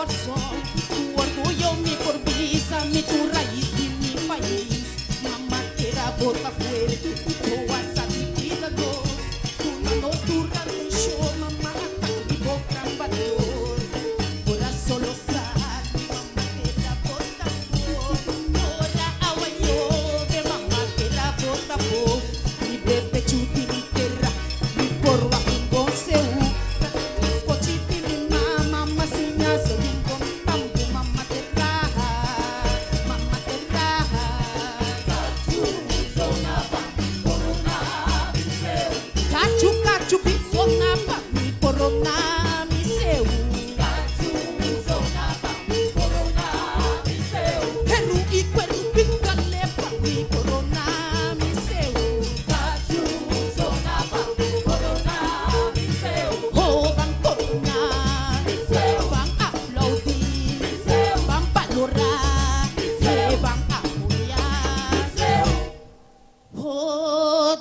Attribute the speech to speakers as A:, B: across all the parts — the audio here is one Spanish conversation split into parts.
A: corazón, tu orgullo, mi corbisa, mi tu raíz y mi país. Mamá tierra bota fuerte, tu asa mi cuidados, tu manos dura de show, mamá ataca mi boca valor. Ahora solo sal, mamá tierra bota fuerte, ahora agua yo, de mamá tierra bota fuerte, mi bebé chuti mi tierra, mi porro a un goceu.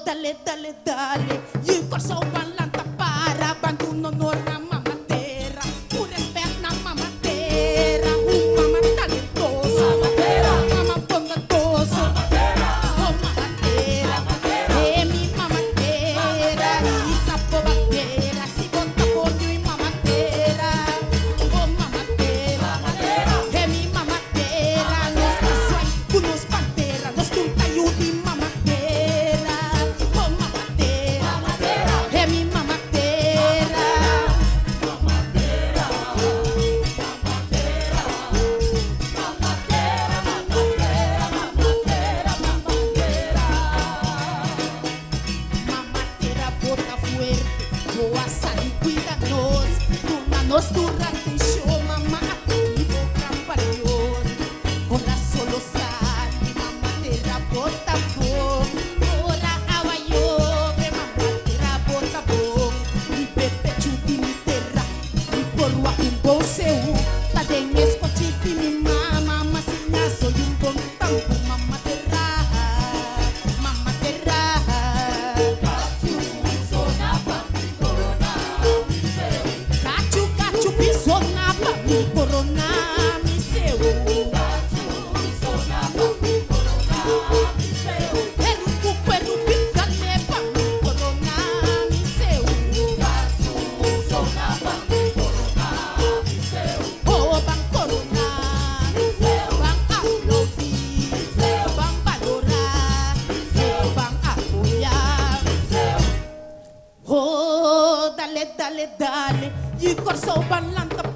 A: Dale, dale, dale, y corso balanta para banduno norna mamá terra, un respeto na mamá terra, mamá talentosa, mamá bondadosa, oh mamá terra, mi mamá terra, y sapo batera, si bota pollo y mamá terra, oh mamá terra, mi mamá terra, nos pasó ahí, unos pantera, nos turta y un mamá terra. Cuídanos, tu manos durante show, mamá, y boca parión. Ahora solo sal, mi mamá te la bota bon. Ahora agua yo, mi mamá te la bota bon. Mi bebé chuti mi terra, mi porro a un goceu. Ta den escochiti mi mamá, singa soy un bon tampo, mamá terra, mamá terra. Mi corona, mi seu. Perucu, perucu, galepa, mi corona, mi seu. Oh, van corona, van aplaudir, van valorar, van apoyar. Oh, dale, dale, dale, y corso van lanta.